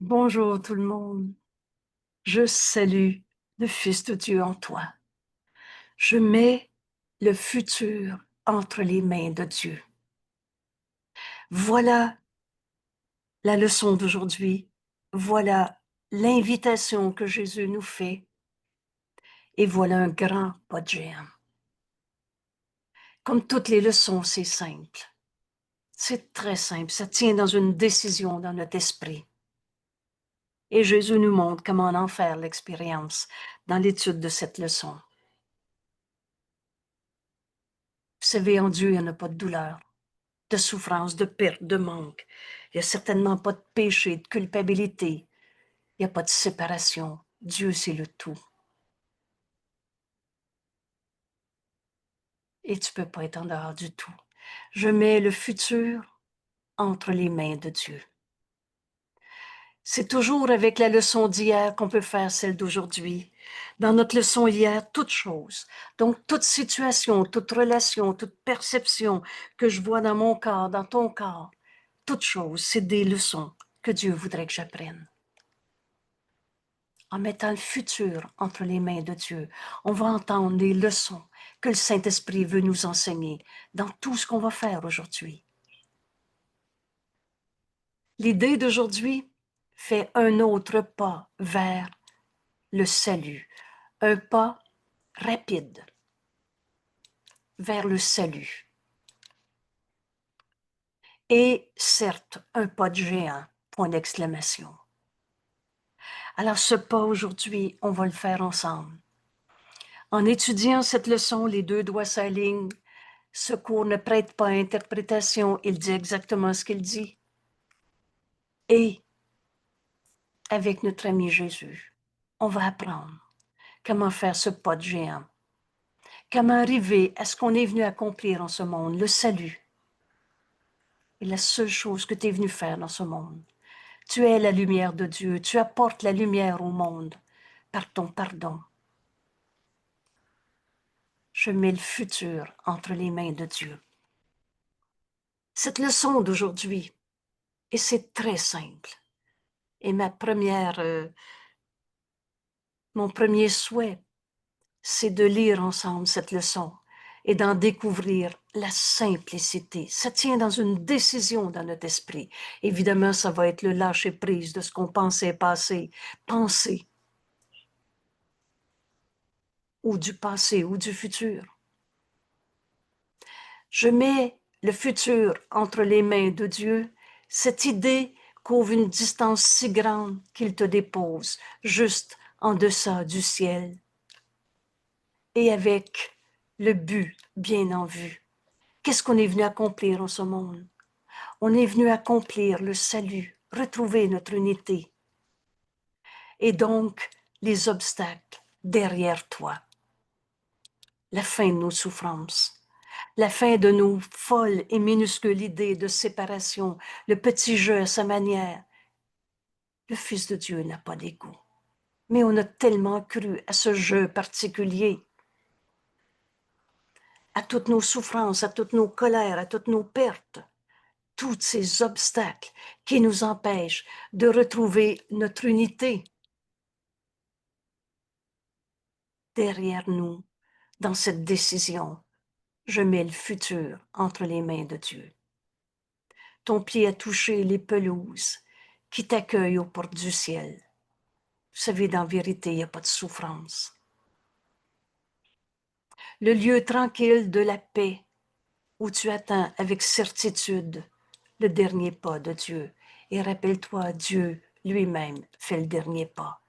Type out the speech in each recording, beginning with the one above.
Bonjour tout le monde. Je salue le Fils de Dieu en toi. Je mets le futur entre les mains de Dieu. Voilà la leçon d'aujourd'hui. Voilà l'invitation que Jésus nous fait. Et voilà un grand pas de géant. Comme toutes les leçons, c'est simple. C'est très simple. Ça tient dans une décision dans notre esprit. Et Jésus nous montre comment en faire l'expérience dans l'étude de cette leçon. Vous savez, en Dieu, il n'y en a pas de douleur, de souffrance, de perte, de manque. Il n'y a certainement pas de péché, de culpabilité. Il n'y a pas de séparation. Dieu, c'est le tout. Et tu ne peux pas être en dehors du tout. Je mets le futur entre les mains de Dieu. C'est toujours avec la leçon d'hier qu'on peut faire celle d'aujourd'hui. Dans notre leçon hier, toute chose, donc toute situation, toute relation, toute perception que je vois dans mon corps, dans ton corps, toute chose, c'est des leçons que Dieu voudrait que j'apprenne. En mettant le futur entre les mains de Dieu, on va entendre les leçons que le Saint-Esprit veut nous enseigner dans tout ce qu'on va faire aujourd'hui. L'idée d'aujourd'hui fait un autre pas vers le salut, un pas rapide vers le salut. Et certes, un pas de géant, point d'exclamation. Alors ce pas aujourd'hui, on va le faire ensemble. En étudiant cette leçon, les deux doigts s'alignent. Ce cours ne prête pas à interprétation, il dit exactement ce qu'il dit. Et avec notre ami Jésus, on va apprendre comment faire ce pas de géant, comment arriver à ce qu'on est venu accomplir en ce monde, le salut. Et la seule chose que tu es venu faire dans ce monde. Tu es la lumière de Dieu, tu apportes la lumière au monde par ton pardon. Je mets le futur entre les mains de Dieu. Cette leçon d'aujourd'hui, et c'est très simple, et mon premier souhait, c'est de lire ensemble cette leçon et d'en découvrir la simplicité. Ça tient dans une décision dans notre esprit. Évidemment, ça va être le lâcher-prise de ce qu'on pensait passer, penser, ou du passé, ou du futur. Je mets le futur entre les mains de Dieu, cette idée couvre une distance si grande qu'il te dépose juste en deçà du ciel et avec le but bien en vue. Qu'est-ce qu'on est venu accomplir en ce monde? On est venu accomplir le salut, retrouver notre unité. Et donc, les obstacles derrière toi. La fin de nos souffrances. La fin de nos folles et minuscules idées de séparation, le petit jeu à sa manière. Le Fils de Dieu n'a pas d'ego. Mais on a tellement cru à ce jeu particulier, à toutes nos souffrances, à toutes nos colères, à toutes nos pertes, tous ces obstacles qui nous empêchent de retrouver notre unité. Derrière nous, dans cette décision, je mets le futur entre les mains de Dieu. Ton pied a touché les pelouses qui t'accueillent aux portes du ciel. Vous savez, dans vérité, il n'y a pas de souffrance. Le lieu tranquille de la paix où tu attends avec certitude le dernier pas de Dieu. Et rappelle-toi, Dieu lui-même fait le dernier pas.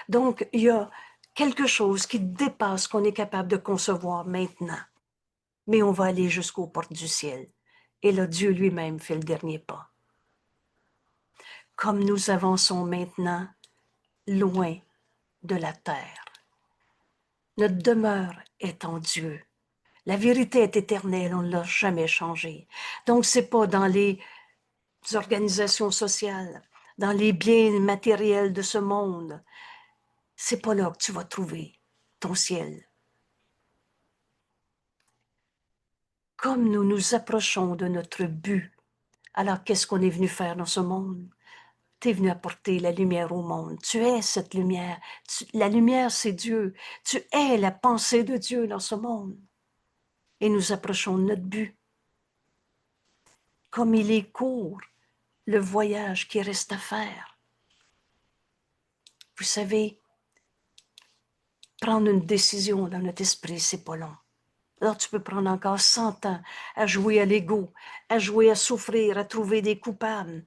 Donc, il y a quelque chose qui dépasse ce qu'on est capable de concevoir maintenant. Mais on va aller jusqu'aux portes du ciel. Et là, Dieu lui-même fait le dernier pas. Comme nous avançons maintenant, loin de la terre. Notre demeure est en Dieu. La vérité est éternelle, on ne l'a jamais changée. Donc, c'est pas dans les organisations sociales, dans les biens matériels de ce monde. C'est pas là que tu vas trouver ton ciel. Comme nous nous approchons de notre but, alors qu'est-ce qu'on est venu faire dans ce monde? Tu es venu apporter la lumière au monde. Tu es cette lumière. La lumière, c'est Dieu. Tu es la pensée de Dieu dans ce monde. Et nous approchons de notre but. Comme il est court, le voyage qui reste à faire. Vous savez, prendre une décision dans notre esprit, c'est pas long. Alors tu peux prendre encore 100 ans à jouer à l'ego, à jouer à souffrir, à trouver des coupables,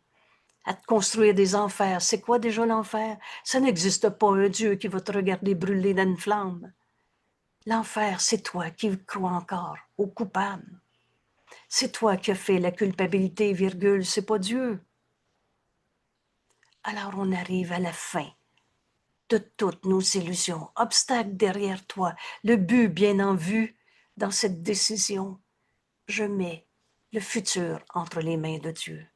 à te construire des enfers. C'est quoi déjà l'enfer? Ça n'existe pas un Dieu qui va te regarder brûler dans une flamme. L'enfer, c'est toi qui crois encore aux coupables. C'est toi qui as fait la culpabilité, virgule, c'est pas Dieu. Alors on arrive à la fin de toutes nos illusions, obstacles derrière toi, le but bien en vue dans cette décision. Je mets le futur entre les mains de Dieu.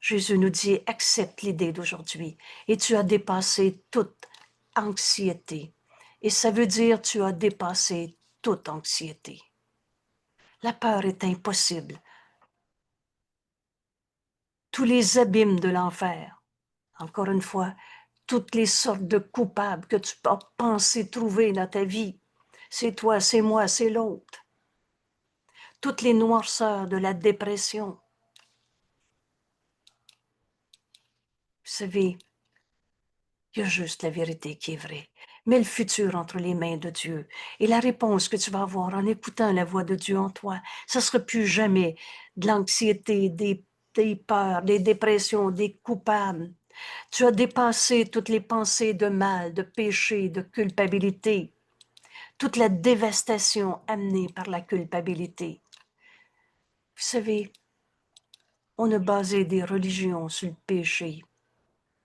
Jésus nous dit, accepte l'idée d'aujourd'hui et tu as dépassé toute anxiété. Et ça veut dire tu as dépassé toute anxiété. La peur est impossible. Tous les abîmes de l'enfer, encore une fois, toutes les sortes de coupables que tu as pensé trouver dans ta vie, c'est toi, c'est moi, c'est l'autre. Toutes les noirceurs de la dépression. Vous savez, il y a juste la vérité qui est vraie. Mets le futur entre les mains de Dieu. Et la réponse que tu vas avoir en écoutant la voix de Dieu en toi, ça ne sera plus jamais de l'anxiété, des peurs, des dépressions, des coupables. Tu as dépassé toutes les pensées de mal, de péché, de culpabilité, toute la dévastation amenée par la culpabilité. Vous savez, on a basé des religions sur le péché,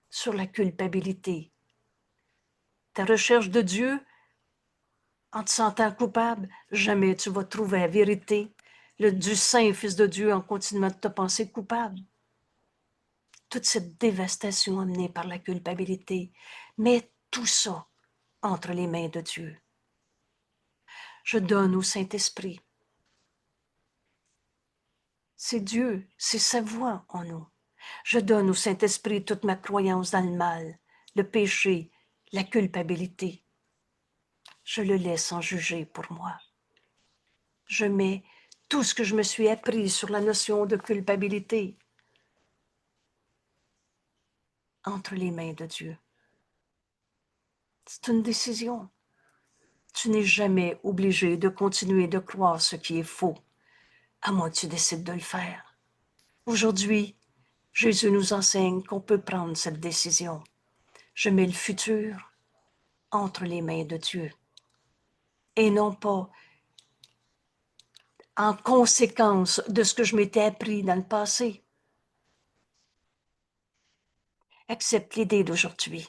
sur la culpabilité. Ta recherche de Dieu, en te sentant coupable, jamais tu vas trouver la vérité du Saint Fils de Dieu en continuant de te penser coupable. Toute cette dévastation amenée par la culpabilité, mets tout ça entre les mains de Dieu. Je donne au Saint-Esprit. C'est Dieu, c'est sa voix en nous. Je donne au Saint-Esprit toute ma croyance dans le mal, le péché, la culpabilité. Je le laisse en juger pour moi. Je mets tout ce que je me suis appris sur la notion de culpabilité entre les mains de Dieu. C'est une décision. Tu n'es jamais obligé de continuer de croire ce qui est faux, à moins que tu décides de le faire. Aujourd'hui, Jésus nous enseigne qu'on peut prendre cette décision. Je mets le futur entre les mains de Dieu et non pas en conséquence de ce que je m'étais appris dans le passé. Accepte l'idée d'aujourd'hui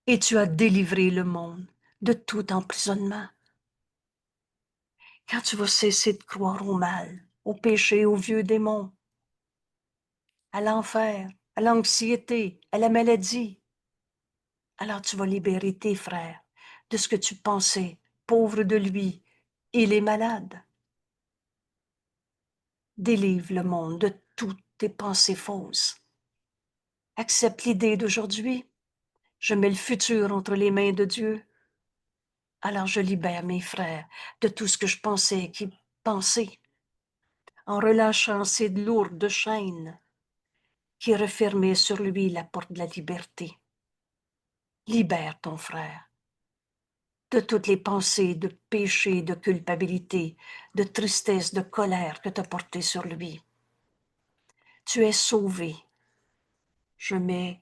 et tu as délivré le monde de tout emprisonnement. Quand tu vas cesser de croire au mal, au péché, aux vieux démons, à l'enfer, à l'anxiété, à la maladie, alors tu vas libérer tes frères de ce que tu pensais, pauvre de lui, il est malade. Délivre le monde de toutes tes pensées fausses. Accepte l'idée d'aujourd'hui. Je mets le futur entre les mains de Dieu. Alors je libère mes frères de tout ce que je pensais qu'ils pensaient, en relâchant ces lourdes chaînes qui refermaient sur lui la porte de la liberté. Libère ton frère de toutes les pensées de péché, de culpabilité, de tristesse, de colère que tu as portées sur lui. Tu es sauvé. Je mets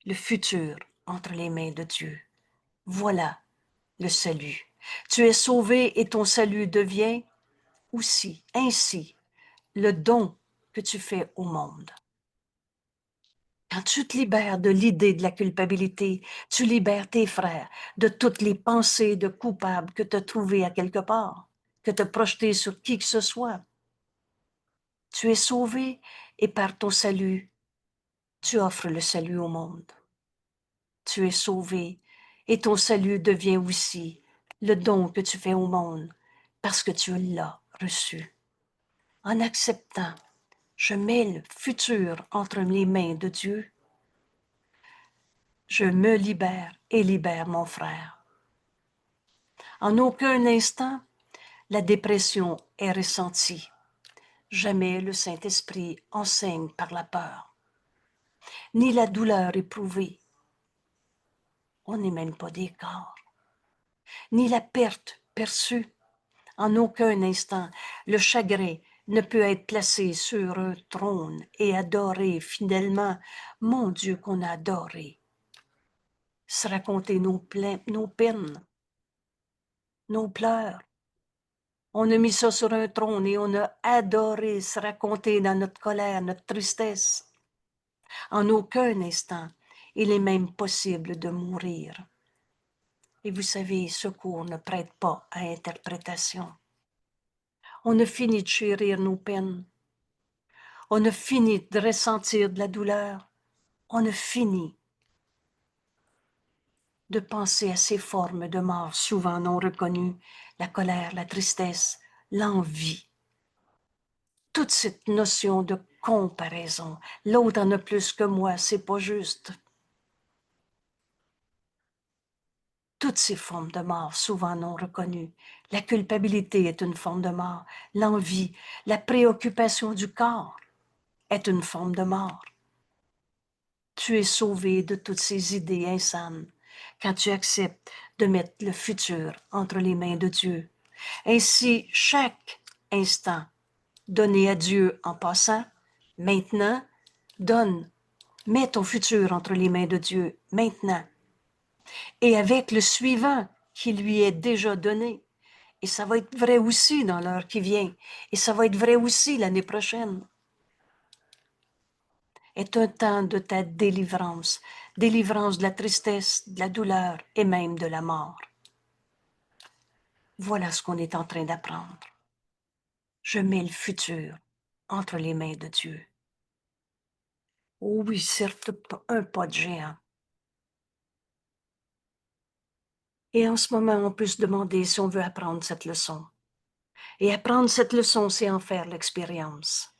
le futur entre les mains de Dieu. Voilà le salut. Tu es sauvé et ton salut devient aussi, ainsi, le don que tu fais au monde. Quand tu te libères de l'idée de la culpabilité, tu libères tes frères de toutes les pensées de coupables que tu as trouvées à quelque part, que tu as projetées sur qui que ce soit. Tu es sauvé et par ton salut, tu offres le salut au monde. Tu es sauvé et ton salut devient aussi le don que tu fais au monde parce que tu l'as reçu. En acceptant Je mets le futur entre les mains de Dieu. Je me libère et libère mon frère. En aucun instant, la dépression est ressentie. Jamais le Saint-Esprit enseigne par la peur, ni la douleur éprouvée. On n'est même pas des corps, ni la perte perçue. En aucun instant, le chagrin ne peut être placé sur un trône et adoré fidèlement. Mon Dieu qu'on a adoré. Se raconter nos peines, nos pleurs. On a mis ça sur un trône et on a adoré se raconter dans notre colère, notre tristesse. En aucun instant, il est même possible de mourir. Et vous savez, ce cours ne prête pas à interprétation. On a fini de chérir nos peines. On a fini de ressentir de la douleur. On a fini de penser à ces formes de mort souvent non reconnues, la colère, la tristesse, l'envie. Toute cette notion de comparaison. L'autre en a plus que moi, c'est pas juste. Toutes ces formes de mort, souvent non reconnues. La culpabilité est une forme de mort. L'envie, la préoccupation du corps est une forme de mort. Tu es sauvé de toutes ces idées insanes quand tu acceptes de mettre le futur entre les mains de Dieu. Ainsi, chaque instant donné à Dieu en passant, maintenant, mets ton futur entre les mains de Dieu, maintenant, et avec le suivant qui lui est déjà donné. Et ça va être vrai aussi dans l'heure qui vient, et ça va être vrai aussi l'année prochaine. Est un temps de ta délivrance, délivrance de la tristesse, de la douleur et même de la mort. Voilà ce qu'on est en train d'apprendre. Je mets le futur entre les mains de Dieu. Oh oui, certes, un pas de géant. Et en ce moment, on peut se demander si on veut apprendre cette leçon. Et apprendre cette leçon, c'est en faire l'expérience.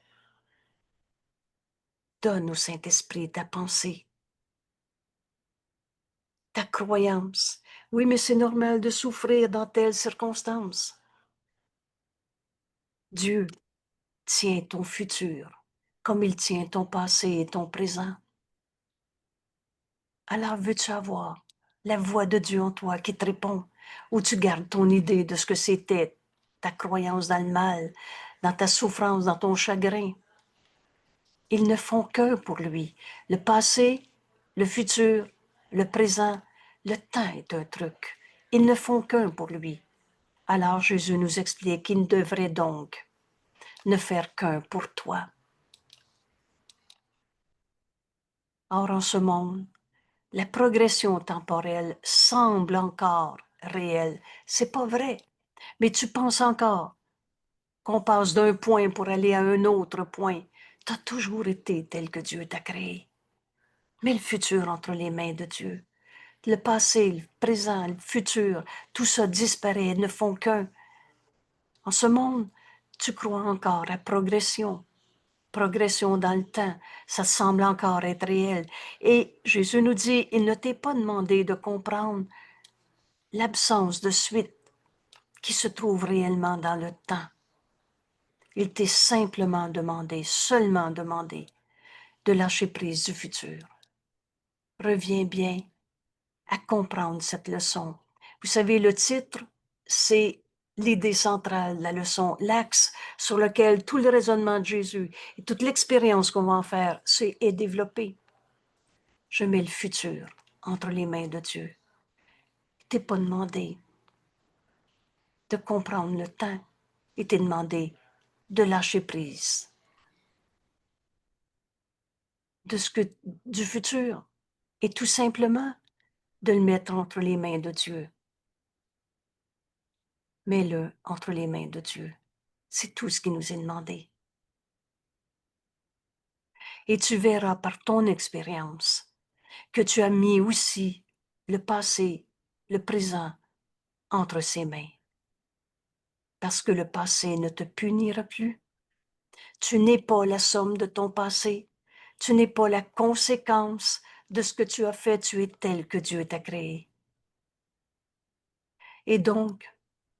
Donne au Saint-Esprit ta pensée, ta croyance. Oui, mais c'est normal de souffrir dans telles circonstances. Dieu tient ton futur comme il tient ton passé et ton présent. Alors veux-tu avoir la voix de Dieu en toi qui te répond, ou tu gardes ton idée de ce que c'était, ta croyance dans le mal, dans ta souffrance, dans ton chagrin? Ils ne font qu'un pour lui. Le passé, le futur, le présent, le temps est un truc. Ils ne font qu'un pour lui. Alors Jésus nous explique qu'il ne devrait donc ne faire qu'un pour toi. Or, en ce monde, la progression temporelle semble encore réelle. C'est pas vrai. Mais tu penses encore qu'on passe d'un point pour aller à un autre point. Tu as toujours été tel que Dieu t'a créé. Mets le futur entre les mains de Dieu. Le passé, le présent, le futur, tout ça disparaît, ne font qu'un. En ce monde, tu crois encore à progression. Progression dans le temps, ça semble encore être réel. Et Jésus nous dit, il ne t'est pas demandé de comprendre l'absence de suite qui se trouve réellement dans le temps. Il t'est simplement demandé, seulement demandé, de lâcher prise du futur. Reviens bien à comprendre cette leçon. Vous savez, le titre, c'est l'idée centrale de la leçon, l'axe sur lequel tout le raisonnement de Jésus et toute l'expérience qu'on va en faire est développé. Je mets le futur entre les mains de Dieu. Il t'est pas demandé de comprendre le temps. Il t'est demandé de lâcher prise du futur et tout simplement de le mettre entre les mains de Dieu. Mets-le entre les mains de Dieu. C'est tout ce qui nous est demandé. Et tu verras par ton expérience que tu as mis aussi le passé, le présent entre ses mains. Parce que le passé ne te punira plus, Tu n'es pas la somme de ton passé. Tu n'es pas la conséquence de ce que tu as fait. Tu es tel que Dieu t'a créé. Et donc,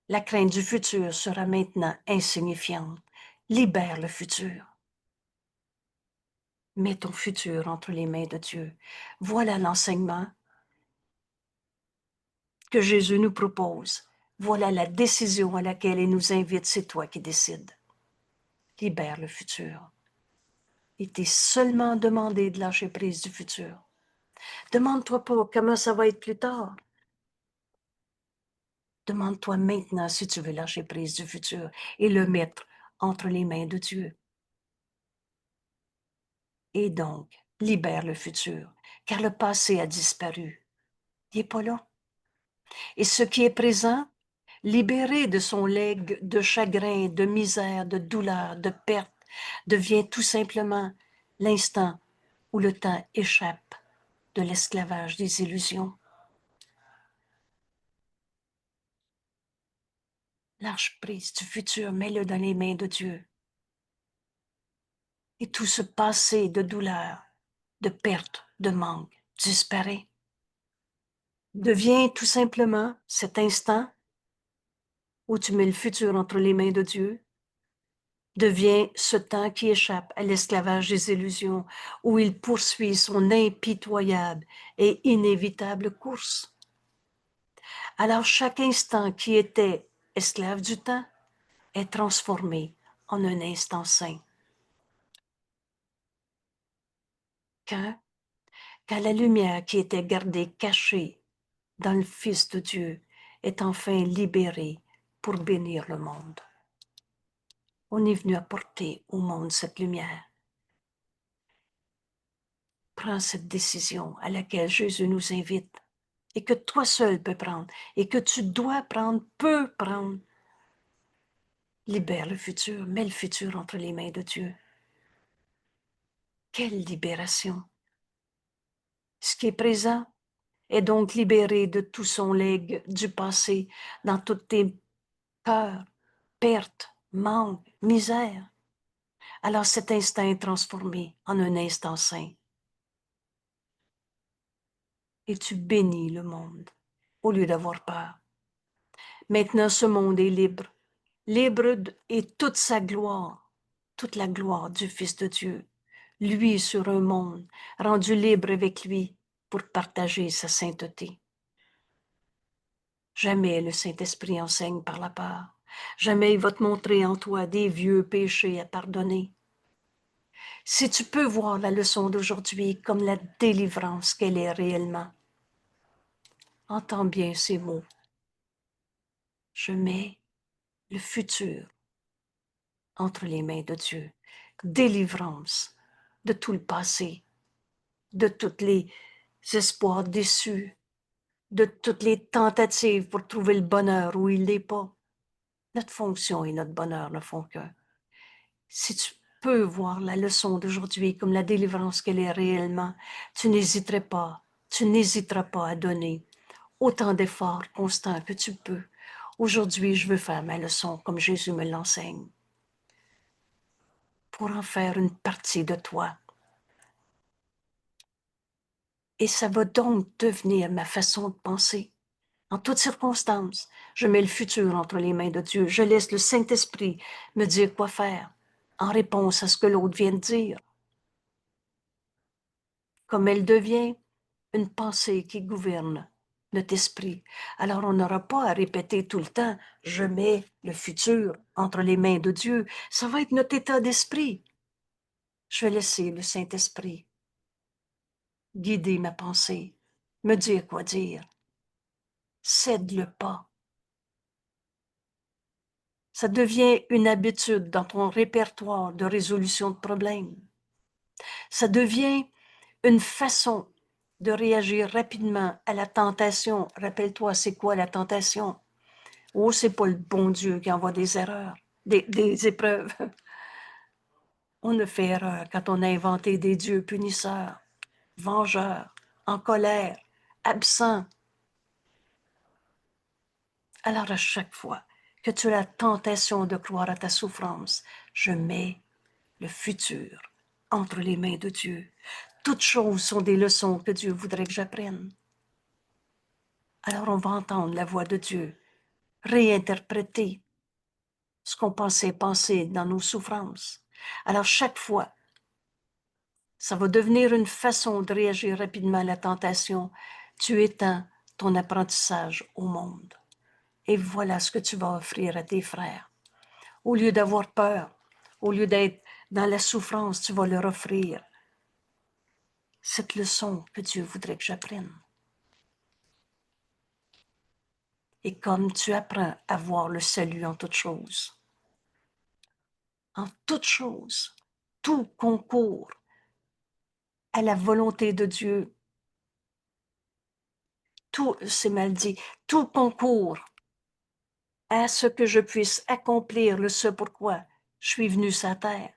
la crainte du futur sera maintenant insignifiante. Libère le futur. Mets ton futur entre les mains de Dieu. Voilà l'enseignement que Jésus nous propose. Voilà la décision à laquelle il nous invite. C'est toi qui décides. Libère le futur. Il t'est seulement demandé de lâcher prise du futur. Demande-toi pas comment ça va être plus tard. Demande-toi maintenant si tu veux lâcher prise du futur et le mettre entre les mains de Dieu. Et donc, libère le futur, car le passé a disparu. Il n'est pas là. Et ce qui est présent, libéré de son legs de chagrin, de misère, de douleur, de perte, devient tout simplement l'instant où le temps échappe de l'esclavage des illusions. Lâche prise du futur, mets-le dans les mains de Dieu. Et tout ce passé de douleur, de perte, de manque disparaît. Devient tout simplement cet instant où tu mets le futur entre les mains de Dieu, devient ce temps qui échappe à l'esclavage des illusions, où il poursuit son impitoyable et inévitable course. Alors chaque instant qui était esclave du temps est transformé en un instant saint. Quand la lumière qui était gardée cachée dans le Fils de Dieu est enfin libérée pour bénir le monde. On est venu apporter au monde cette lumière. Prends cette décision à laquelle Jésus nous invite et que toi seul peux prendre et que tu dois prendre, peux prendre. Libère le futur, mets le futur entre les mains de Dieu. Quelle libération! Ce qui est présent est donc libéré de tout son legs du passé dans toutes tes peurs, pertes, manques, misères. Alors cet instant est transformé en un instant saint. Et tu bénis le monde au lieu d'avoir peur. Maintenant, ce monde est libre, et toute sa gloire, toute la gloire du Fils de Dieu, lui sur un monde rendu libre avec lui pour partager sa sainteté. Jamais le Saint-Esprit enseigne par la peur. Jamais il va te montrer en toi des vieux péchés à pardonner. Si tu peux voir la leçon d'aujourd'hui comme la délivrance qu'elle est réellement, entends bien ces mots. Je mets le futur entre les mains de Dieu. Délivrance de tout le passé, de tous les espoirs déçus, de toutes les tentatives pour trouver le bonheur où il n'est pas. Notre fonction et notre bonheur ne font qu'un. Si tu peux voir la leçon d'aujourd'hui comme la délivrance qu'elle est réellement, tu n'hésiteras pas à donner autant d'efforts constants que tu peux. Aujourd'hui, je veux faire ma leçon comme Jésus me l'enseigne, pour en faire une partie de toi. Et ça va donc devenir ma façon de penser. En toutes circonstances, je mets le futur entre les mains de Dieu. Je laisse le Saint-Esprit me dire quoi faire en réponse à ce que l'autre vient de dire. Comme elle devient une pensée qui gouverne notre esprit. Alors on n'aura pas à répéter tout le temps « je mets le futur entre les mains de Dieu ». Ça va être notre état d'esprit. Je vais laisser le Saint-Esprit guider ma pensée, me dire quoi dire. Cède le pas. Ça devient une habitude dans ton répertoire de résolution de problèmes. Ça devient une façon de réagir rapidement à la tentation. Rappelle-toi, c'est quoi la tentation? Oh, c'est pas le bon Dieu qui envoie des erreurs, des épreuves. On a fait erreur quand on a inventé des dieux punisseurs, vengeurs, en colère, absents. Alors à chaque fois que tu as la tentation de croire à ta souffrance, je mets le futur entre les mains de Dieu. Toutes choses sont des leçons que Dieu voudrait que j'apprenne. Alors on va entendre la voix de Dieu, réinterpréter ce qu'on pensait penser dans nos souffrances. Alors chaque fois, ça va devenir une façon de réagir rapidement à la tentation. Tu étends ton apprentissage au monde. Et voilà ce que tu vas offrir à tes frères. Au lieu d'avoir peur, au lieu d'être dans la souffrance, tu vas leur offrir cette leçon que Dieu voudrait que j'apprenne. Et comme tu apprends à voir le salut en toutes choses, tout concourt à la volonté de Dieu. Tout, c'est mal dit, tout concourt à ce que je puisse accomplir le ce pourquoi je suis venu sur la terre,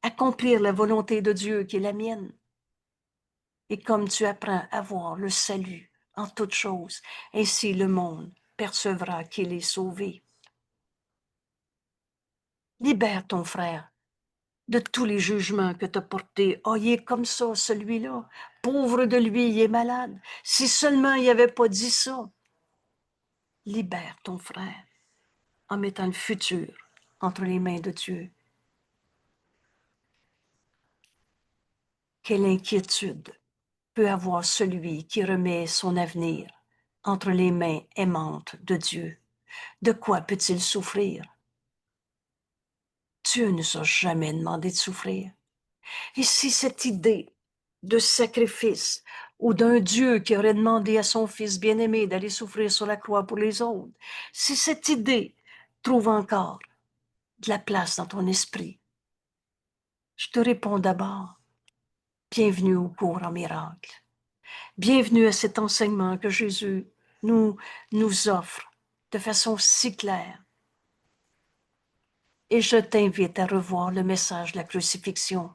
accomplir la volonté de Dieu qui est la mienne. Et comme tu apprends à voir le salut en toutes choses, ainsi le monde percevra qu'il est sauvé. Libère ton frère de tous les jugements que tu as portés. Oh, il est comme ça, celui-là. Pauvre de lui, il est malade. Si seulement il n'avait pas dit ça. Libère ton frère en mettant le futur entre les mains de Dieu. Quelle inquiétude peut avoir celui qui remet son avenir entre les mains aimantes de Dieu? De quoi peut-il souffrir? Dieu ne nous a jamais demandé de souffrir. Et si cette idée de sacrifice ou d'un Dieu qui aurait demandé à son Fils bien-aimé d'aller souffrir sur la croix pour les autres, si cette idée trouve encore de la place dans ton esprit, je te réponds d'abord, bienvenue au cours en miracle. Bienvenue à cet enseignement que Jésus nous offre de façon si claire. Et je t'invite à revoir le message de la crucifixion.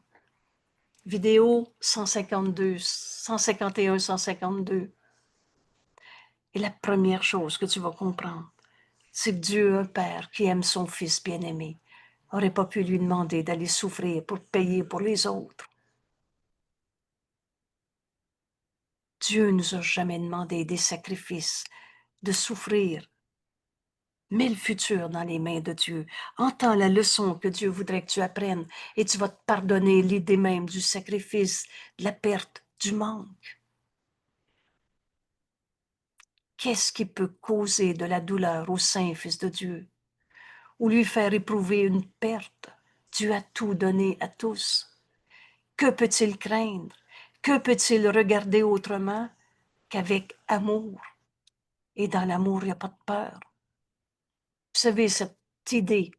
Vidéo 152, 151, 152. Et la première chose que tu vas comprendre, c'est que Dieu, un Père qui aime son Fils bien-aimé, n'aurait pas pu lui demander d'aller souffrir pour payer pour les autres. Dieu ne nous a jamais demandé des sacrifices, de souffrir. Mets le futur dans les mains de Dieu. Entends la leçon que Dieu voudrait que tu apprennes et tu vas te pardonner l'idée même du sacrifice, de la perte, du manque. Qu'est-ce qui peut causer de la douleur au Saint Fils de Dieu ou lui faire éprouver une perte? Dieu a tout donné à tous. Que peut-il craindre? Que peut-il regarder autrement qu'avec amour? Et dans l'amour, il n'y a pas de peur. Vous savez, cette idée,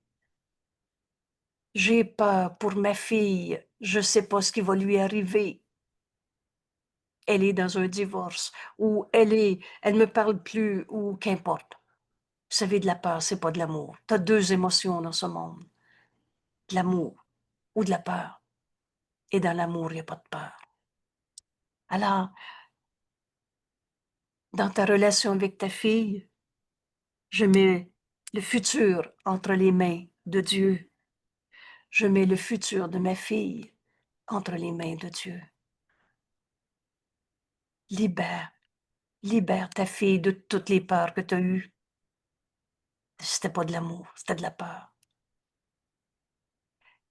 j'ai peur pour ma fille, je ne sais pas ce qui va lui arriver. Elle est dans un divorce, ou elle me parle plus, ou qu'importe. Vous savez, de la peur, c'est pas de l'amour. Tu as deux émotions dans ce monde. De l'amour ou de la peur. Et dans l'amour, il n'y a pas de peur. Alors, dans ta relation avec ta fille, je mets le futur entre les mains de Dieu. Je mets le futur de ma fille entre les mains de Dieu. Libère ta fille de toutes les peurs que tu as eues. C'était pas de l'amour, c'était de la peur.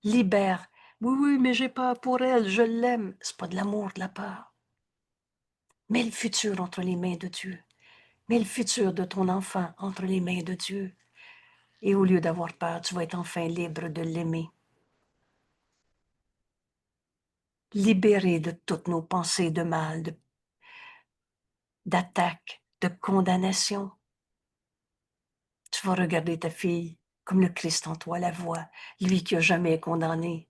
Libère. Oui, mais j'ai peur pour elle, je l'aime. C'est pas de l'amour, de la peur. Mets le futur entre les mains de Dieu. Mets le futur de ton enfant entre les mains de Dieu. Et au lieu d'avoir peur, tu vas être enfin libre de l'aimer. Libéré de toutes nos pensées de mal, d'attaque, de condamnation. Tu vas regarder ta fille comme le Christ en toi la voit, lui qui n'a jamais condamné.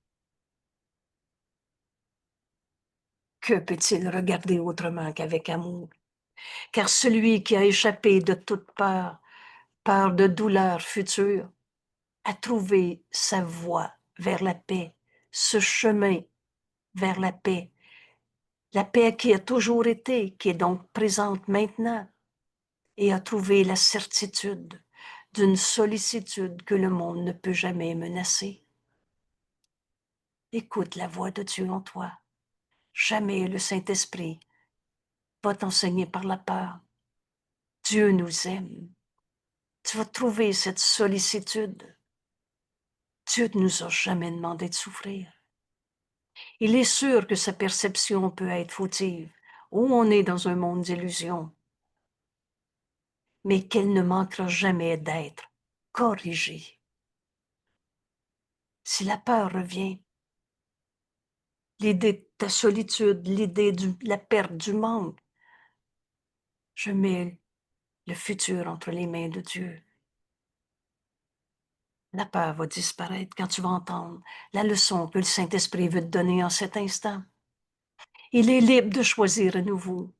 Que peut-il regarder autrement qu'avec amour? Car celui qui a échappé de toute peur, peur de douleur future, a trouvé sa voie vers la paix, ce chemin vers la paix qui a toujours été, qui est donc présente maintenant, et a trouvé la certitude d'une sollicitude que le monde ne peut jamais menacer. Écoute la voix de Dieu en toi. Jamais le Saint-Esprit va t'enseigner par la peur. Dieu nous aime. Tu vas trouver cette sollicitude. Dieu ne nous a jamais demandé de souffrir. Il est sûr que sa perception peut être fautive, ou on est dans un monde d'illusions, mais qu'elle ne manquera jamais d'être corrigée. Si la peur revient, l'idée de ta solitude, l'idée de la perte, du manque, je mets le futur entre les mains de Dieu. La peur va disparaître quand tu vas entendre la leçon que le Saint-Esprit veut te donner en cet instant. Il est libre de choisir à nouveau.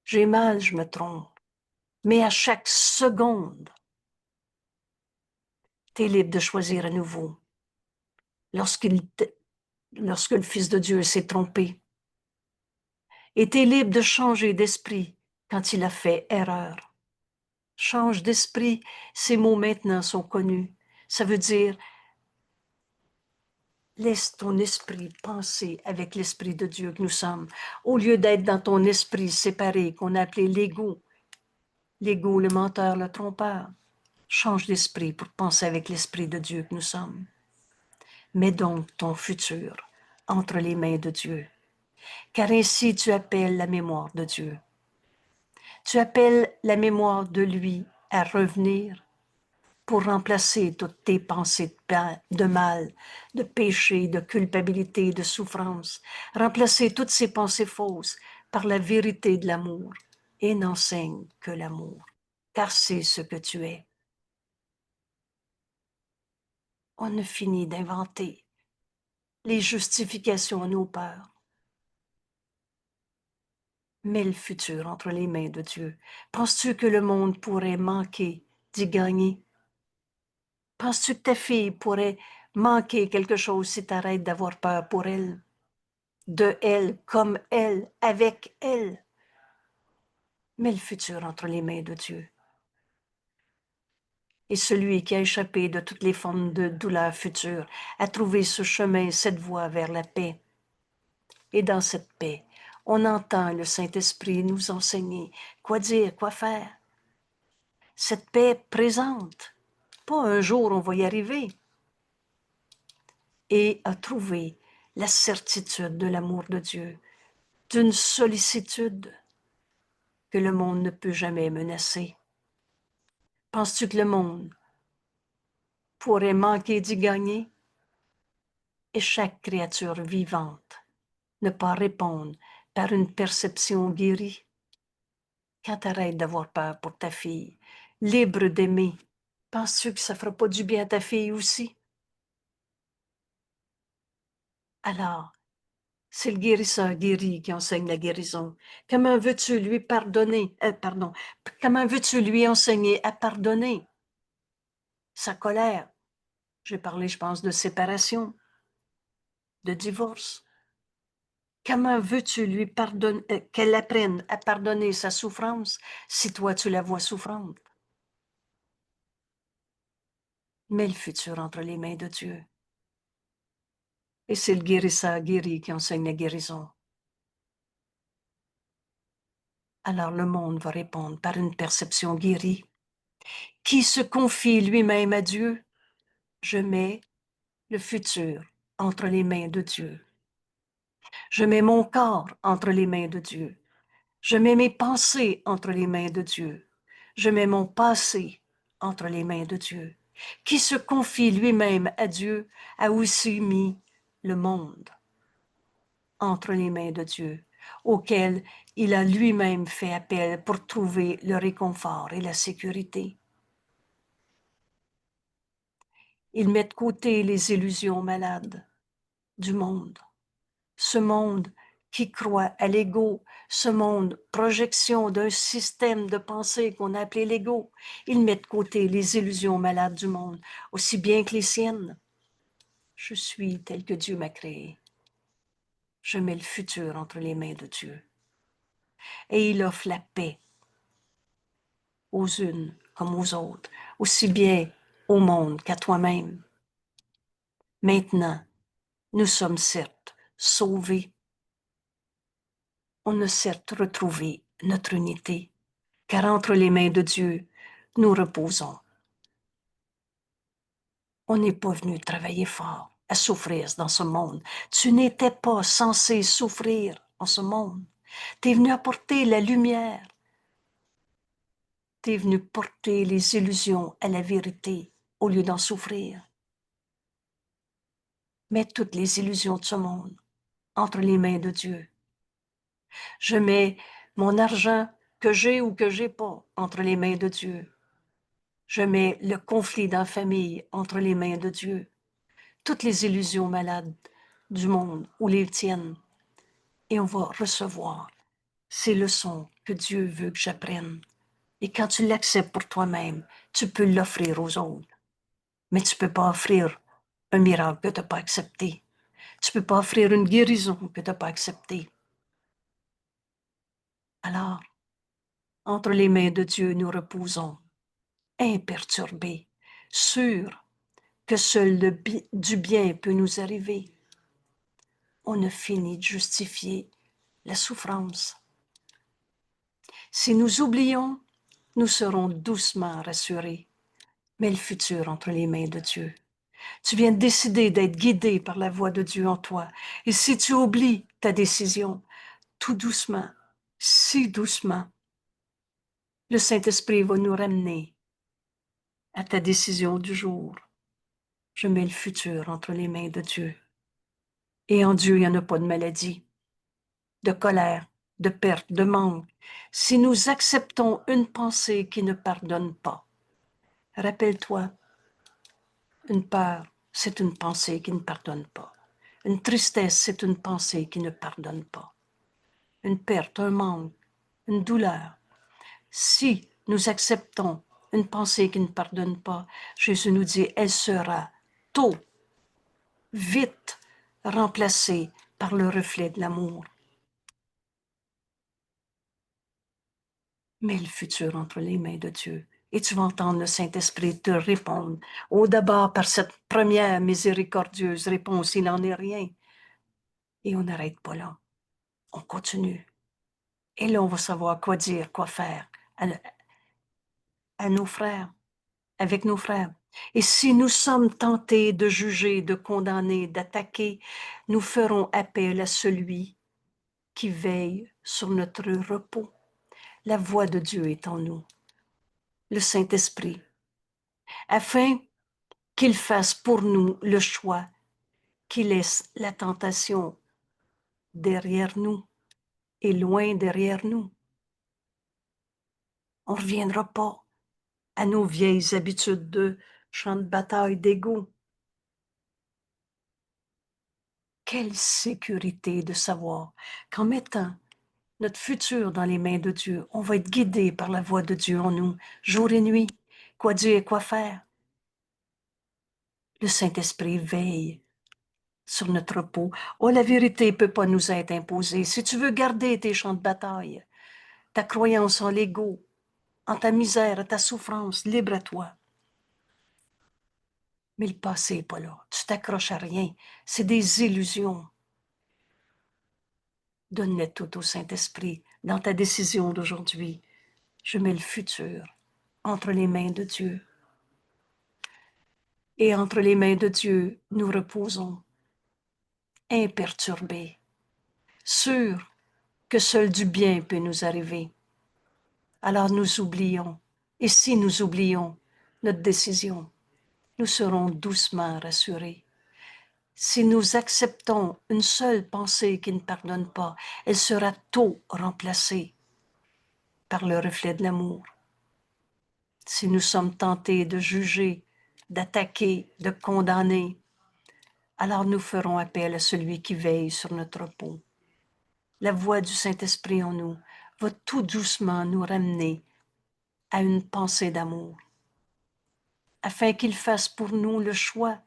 J'ai mal, je me trompe. Mais à chaque seconde, tu es libre de choisir à nouveau. Lorsque le Fils de Dieu s'est trompé, et tu es libre de changer d'esprit quand il a fait erreur. Change d'esprit, ces mots maintenant sont connus. Ça veut dire, laisse ton esprit penser avec l'esprit de Dieu que nous sommes, au lieu d'être dans ton esprit séparé qu'on a appelé l'ego. L'ego, le menteur, le trompeur. Change d'esprit pour penser avec l'esprit de Dieu que nous sommes. Mets donc ton futur entre les mains de Dieu, car ainsi tu appelles la mémoire de Dieu. Tu appelles la mémoire de lui à revenir pour remplacer toutes tes pensées de mal, de péché, de culpabilité, de souffrance. Remplacer toutes ces pensées fausses par la vérité de l'amour et n'enseigne que l'amour, car c'est ce que tu es. On ne finit d'inventer les justifications à nos peurs. Mets le futur entre les mains de Dieu. Penses-tu que le monde pourrait manquer d'y gagner? Penses-tu que ta fille pourrait manquer quelque chose si tu arrêtes d'avoir peur pour elle? De elle, comme elle, avec elle? Mets le futur entre les mains de Dieu. Et celui qui a échappé de toutes les formes de douleur future a trouvé ce chemin, cette voie vers la paix. Et dans cette paix, on entend le Saint-Esprit nous enseigner quoi dire, quoi faire. Cette paix présente, pas un jour on va y arriver, et à trouver la certitude de l'amour de Dieu, d'une sollicitude que le monde ne peut jamais menacer. Penses-tu que le monde pourrait manquer d'y gagner? Et chaque créature vivante ne pas répondre par une perception guérie? Quand tu arrêtes d'avoir peur pour ta fille, libre d'aimer, penses-tu que ça fera pas du bien à ta fille aussi? Alors, c'est le guérisseur guéri qui enseigne la guérison. Comment veux-tu lui pardonner? Comment veux-tu lui enseigner à pardonner sa colère? J'ai parlé, je pense, de séparation, de divorce. Comment veux-tu lui pardonner, qu'elle apprenne à pardonner sa souffrance si toi tu la vois souffrante? Mets le futur entre les mains de Dieu. Et c'est le guérisseur guéri qui enseigne la guérison. Alors le monde va répondre par une perception guérie. Qui se confie lui-même à Dieu? Je mets le futur entre les mains de Dieu. Je mets mon corps entre les mains de Dieu. Je mets mes pensées entre les mains de Dieu. Je mets mon passé entre les mains de Dieu. Qui se confie lui-même à Dieu a aussi mis le monde entre les mains de Dieu, auquel il a lui-même fait appel pour trouver le réconfort et la sécurité. Il met de côté les illusions malades du monde. Ce monde qui croit à l'ego, ce monde projection d'un système de pensée qu'on a appelé l'ego, il met de côté les illusions malades du monde, aussi bien que les siennes. Je suis tel que Dieu m'a créé. Je mets le futur entre les mains de Dieu. Et il offre la paix aux unes comme aux autres, aussi bien au monde qu'à toi-même. Maintenant, Nous sommes certes sauvés. On a certes retrouvé notre unité, car entre les mains de Dieu, nous reposons. On n'est pas venu travailler fort, à souffrir dans ce monde. Tu n'étais pas censé souffrir en ce monde. Tu es venu apporter la lumière. Tu es venu porter les illusions à la vérité au lieu d'en souffrir. Mets toutes les illusions de ce monde entre les mains de Dieu. Je mets mon argent que j'ai ou que j'ai pas entre les mains de Dieu. Je mets le conflit dans la famille entre les mains de Dieu. Toutes les illusions malades du monde ou les tiennes. Et on va recevoir ces leçons que Dieu veut que j'apprenne. Et quand tu l'acceptes pour toi-même, tu peux l'offrir aux autres. Mais tu ne peux pas offrir un miracle que tu n'as pas accepté. Tu ne peux pas offrir une guérison que tu n'as pas acceptée. Alors, entre les mains de Dieu, nous reposons, imperturbés, sûrs que seul du bien peut nous arriver. On a fini de justifier la souffrance. Si nous oublions, nous serons doucement rassurés. Mais le futur entre les mains de Dieu. Tu viens de décider d'être guidé par la voix de Dieu en toi. Et si tu oublies ta décision, tout doucement, si doucement, le Saint-Esprit va nous ramener à ta décision du jour. Je mets le futur entre les mains de Dieu. Et en Dieu, il n'y en a pas de maladie, de colère, de perte, de manque. Si nous acceptons une pensée qui ne pardonne pas, rappelle-toi, une peur, c'est une pensée qui ne pardonne pas. Une tristesse, c'est une pensée qui ne pardonne pas. Une perte, un manque, une douleur. Si nous acceptons une pensée qui ne pardonne pas, Jésus nous dit, elle sera tôt, vite remplacée par le reflet de l'amour. Mets le futur entre les mains de Dieu et tu vas entendre le Saint-Esprit te répondre. Au d'abord, par cette première miséricordieuse réponse, il n'en est rien. Et on n'arrête pas là. On continue. Et là, on va savoir quoi dire, quoi faire à nos frères, avec nos frères. Et si nous sommes tentés de juger, de condamner, d'attaquer, nous ferons appel à celui qui veille sur notre repos. La voix de Dieu est en nous, le Saint-Esprit, afin qu'il fasse pour nous le choix, qu'il laisse la tentation derrière nous et loin derrière nous. On ne reviendra pas à nos vieilles habitudes de champ de bataille d'ego. Quelle sécurité de savoir qu'en mettant notre futur dans les mains de Dieu, on va être guidé par la voix de Dieu en nous, jour et nuit, quoi dire et quoi faire. Le Saint-Esprit veille sur notre peau. Oh, la vérité ne peut pas nous être imposée. Si tu veux garder tes champs de bataille, ta croyance en l'ego, en ta misère, ta souffrance, libre à toi. Mais le passé n'est pas là. Tu t'accroches à rien. C'est des illusions. Donne-les tout au Saint-Esprit dans ta décision d'aujourd'hui. Je mets le futur entre les mains de Dieu. Et entre les mains de Dieu, nous reposons, imperturbés, sûrs que seul du bien peut nous arriver. Alors nous oublions. Et si nous oublions notre décision, nous serons doucement rassurés. Si nous acceptons une seule pensée qui ne pardonne pas, elle sera tôt remplacée par le reflet de l'amour. Si nous sommes tentés de juger, d'attaquer, de condamner, alors nous ferons appel à celui qui veille sur notre peau. La voix du Saint-Esprit en nous va tout doucement nous ramener à une pensée d'amour, afin qu'il fasse pour nous le choix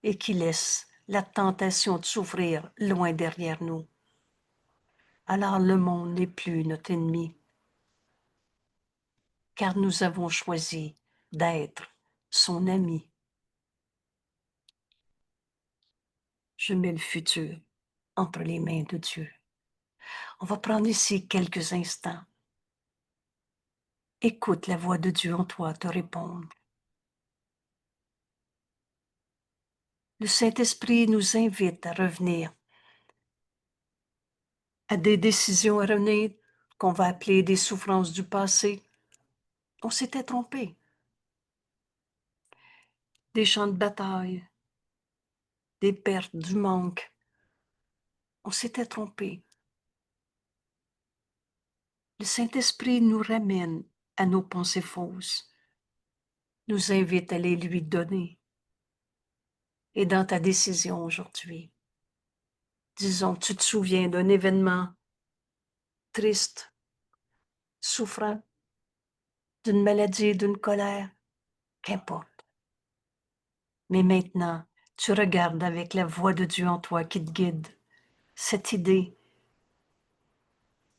et qu'il laisse la tentation de souffrir loin derrière nous. Alors le monde n'est plus notre ennemi, car nous avons choisi d'être son ami. Je mets le futur entre les mains de Dieu. On va prendre ici quelques instants. Écoute la voix de Dieu en toi te répondre. Le Saint-Esprit nous invite à revenir à des décisions erronées qu'on va appeler des souffrances du passé. On s'était trompé. Des champs de bataille, des pertes, du manque. On s'était trompé. Le Saint-Esprit nous ramène à nos pensées fausses, nous invite à les lui donner. Et dans ta décision aujourd'hui, disons, tu te souviens d'un événement triste, souffrant, d'une maladie, d'une colère, qu'importe. Mais maintenant, tu regardes avec la voix de Dieu en toi qui te guide cette idée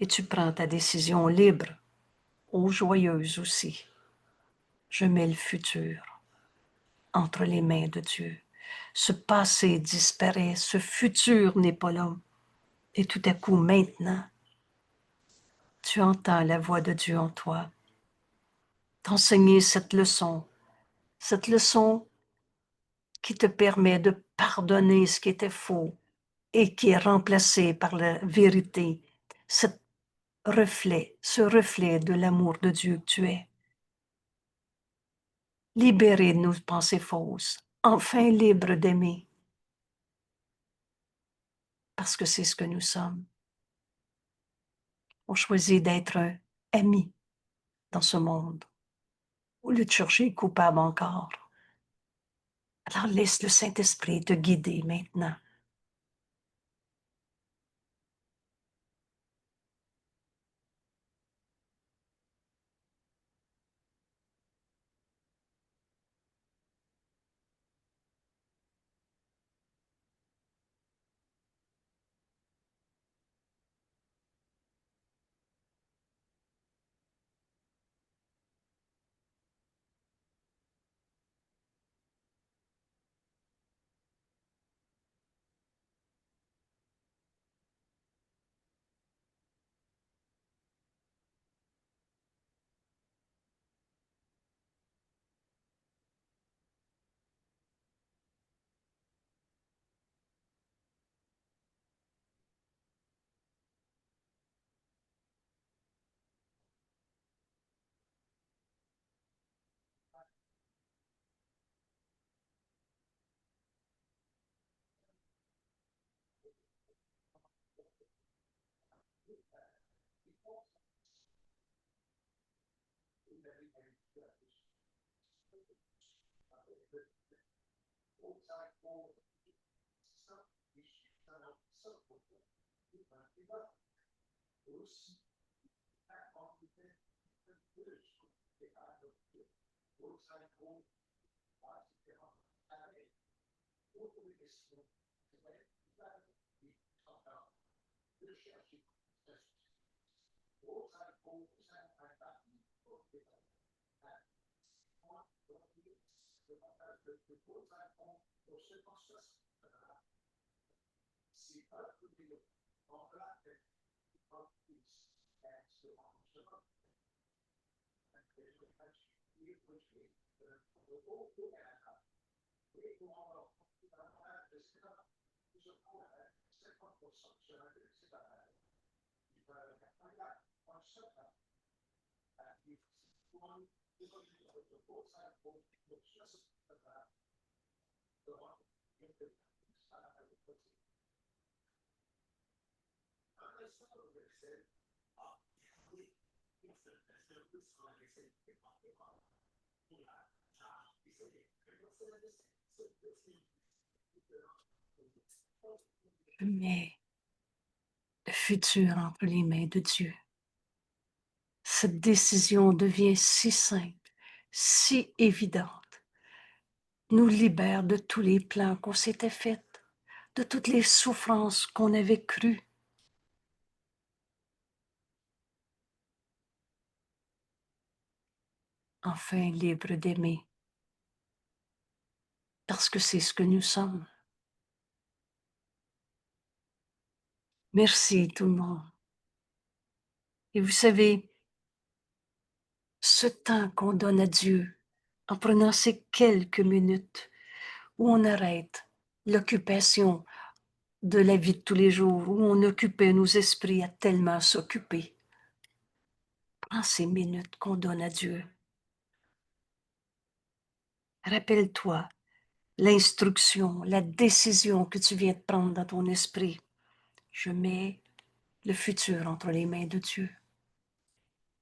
et tu prends ta décision libre ou joyeuse aussi. Je mets le futur entre les mains de Dieu. Ce passé disparaît, ce futur n'est pas là. Et tout à coup, maintenant, tu entends la voix de Dieu en toi t'enseigner cette leçon qui te permet de pardonner ce qui était faux et qui est remplacé par la vérité, ce reflet de l'amour de Dieu que tu es. Libéré de nos pensées fausses, enfin libre d'aimer, parce que c'est ce que nous sommes. On choisit d'être un ami dans ce monde, au lieu de chercher coupable encore. Alors laisse le Saint-Esprit te guider maintenant. Je mets le futur entre les mains de Dieu. Cette décision devient si simple, si évidente, nous libère de tous les plans qu'on s'était faits, de toutes les souffrances qu'on avait crues. Enfin libre d'aimer, parce que c'est ce que nous sommes. Merci tout le monde. Et vous savez, ce temps qu'on donne à Dieu, en prenant ces quelques minutes où on arrête l'occupation de la vie de tous les jours, où on occupait nos esprits à tellement s'occuper. Prends ces minutes qu'on donne à Dieu. Rappelle-toi l'instruction, la décision que tu viens de prendre dans ton esprit. Je mets le futur entre les mains de Dieu.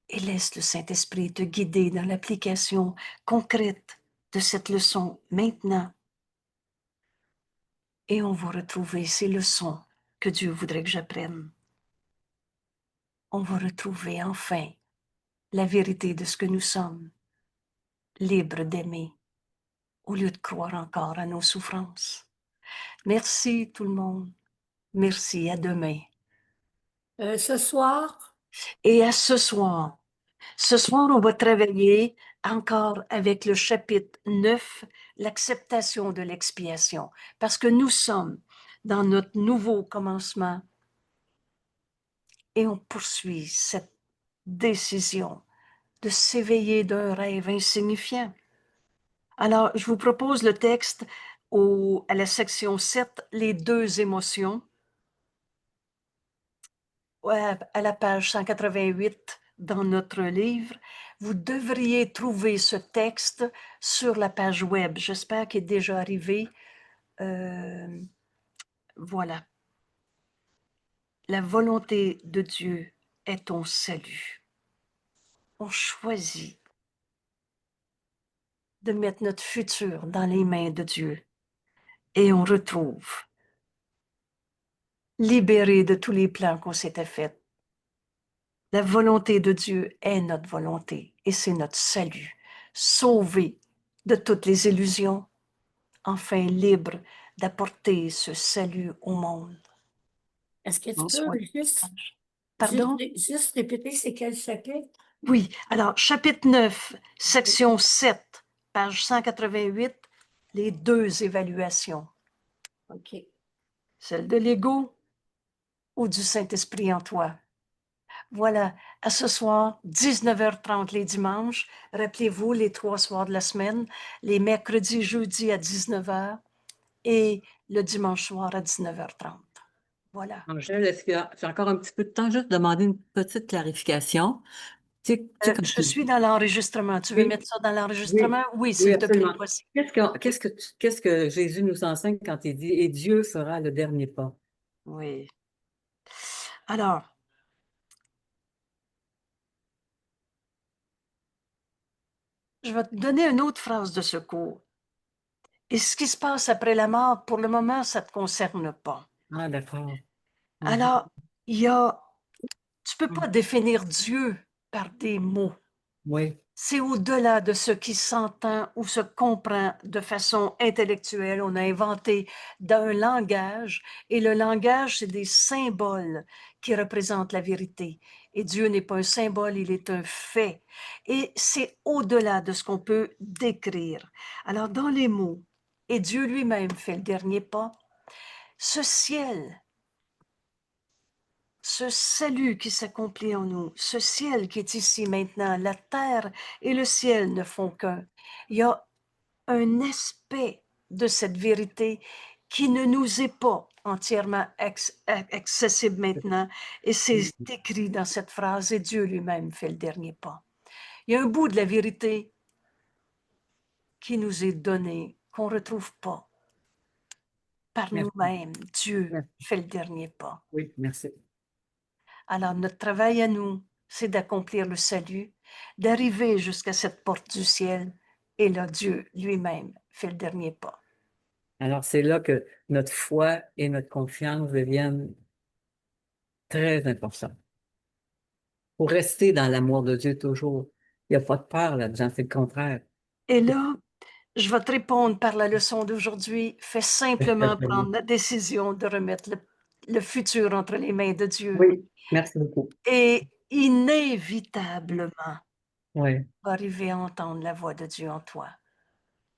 Et laisse le Saint-Esprit te guider dans l'application concrète de cette leçon maintenant. Et on va retrouver ces leçons que Dieu voudrait que j'apprenne. On va retrouver enfin la vérité de ce que nous sommes, libres d'aimer, au lieu de croire encore à nos souffrances. Merci tout le monde. Merci, à demain. Ce soir, Et à ce soir. Ce soir, on va travailler encore avec le chapitre 9, l'acceptation de l'expiation, parce que nous sommes dans notre nouveau commencement et on poursuit cette décision de s'éveiller d'un rêve insignifiant. Alors, je vous propose le texte à la section 7, les deux émotions, à la page 188 dans notre livre. Vous devriez trouver ce texte sur la page web. J'espère qu'il est déjà arrivé. Voilà. La volonté de Dieu est ton salut. On choisit de mettre notre futur dans les mains de Dieu et on retrouve, libéré de tous les plans qu'on s'était faits. La volonté de Dieu est notre volonté et c'est notre salut. Sauvé de toutes les illusions, enfin libre d'apporter ce salut au monde. est-ce que tu François. peux Pardon? juste répéter c'est quel chapitre? Oui, alors chapitre 9, section 7, page 188, les deux évaluations, OK. celle de l'ego ou du Saint-Esprit en toi. Voilà, à ce soir, 19h30 les dimanches. Rappelez-vous, les 3 soirs de la semaine, les mercredis, jeudis à 19h et le dimanche soir à 19h30. Voilà. Angèle, est-ce que j'ai encore un petit peu de temps juste demander une petite clarification? Comme Je tu suis dis. dans l'enregistrement. Tu veux Oui, mettre ça dans oui, l'enregistrement? Oui, oui, s'il te plaît, absolument. voici. Qu'est-ce que Jésus nous enseigne quand il dit et Dieu fera le dernier pas? Oui. Alors, je vais te donner une autre phrase de secours. Et ce qui se passe après la mort, pour le moment, ça ne te concerne pas. Ah, d'accord. Mhm. Alors, tu peux pas définir Dieu par des mots. Oui, C'est au-delà de ce qui s'entend ou se comprend de façon intellectuelle. On a inventé d'un langage et le langage, c'est des symboles qui représentent la vérité. Et Dieu n'est pas un symbole, il est un fait. Et c'est au-delà de ce qu'on peut décrire. Alors, dans les mots, et Dieu lui-même fait le dernier pas, ce ciel, ce salut qui s'accomplit en nous, ce ciel qui est ici maintenant, la terre et le ciel ne font qu'un. Il y a un aspect de cette vérité qui ne nous est pas entièrement accessible maintenant, et c'est écrit dans cette phrase, et Dieu lui-même fait le dernier pas. Il y a un bout de la vérité qui nous est donné, qu'on ne retrouve pas par merci. nous-mêmes. Dieu Merci. fait le dernier pas. Oui, merci. Alors, notre travail à nous, c'est d'accomplir le salut, d'arriver jusqu'à cette porte du ciel, et là, Dieu lui-même fait le dernier pas. Alors, c'est là que notre foi et notre confiance deviennent très importantes. Pour rester dans l'amour de Dieu toujours. Il n'y a pas de peur là-dedans, c'est le contraire. Et là, je vais te répondre par la leçon d'aujourd'hui. Fais simplement prendre la décision de remettre le futur entre les mains de Dieu. Oui, merci beaucoup. Et inévitablement, Oui. tu vas arriver à entendre la voix de Dieu en toi.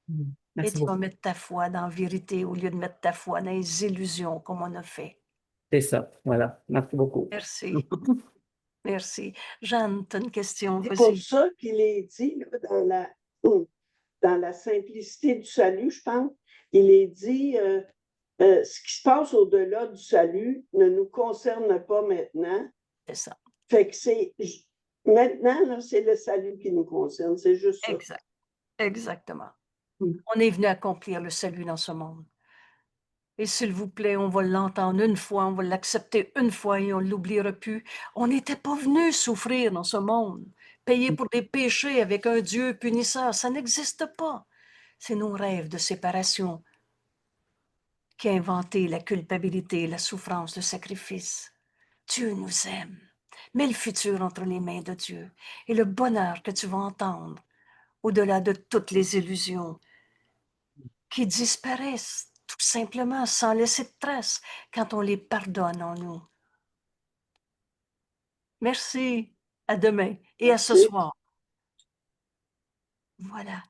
Et Merci tu vas beaucoup. mettre ta foi dans la vérité au lieu de mettre ta foi dans les illusions comme on a fait. C'est ça, voilà. Merci beaucoup. Merci. Merci. Jeanne, tu as une question, C'est pour vas-y. ça qu'il est dit là, dans la simplicité du salut, je pense, il est dit ce qui se passe au-delà du salut ne nous concerne pas maintenant. C'est ça. Fait que maintenant, là, c'est le salut qui nous concerne. C'est juste ça. Exact. Exactement. Mm. On est venu accomplir le salut dans ce monde. Et s'il vous plaît, on va l'entendre une fois, on va l'accepter une fois et on ne l'oubliera plus. On n'était pas venu souffrir dans ce monde, payer pour des péchés avec un Dieu punisseur. Ça n'existe pas. C'est nos rêves de séparation qui a inventé la culpabilité, la souffrance, le sacrifice. Dieu nous aime. Mets le futur entre les mains de Dieu et le bonheur que tu vas entendre au-delà de toutes les illusions qui disparaissent tout simplement sans laisser de traces quand on les pardonne en nous. Merci. À demain et à ce Merci. soir. Voilà.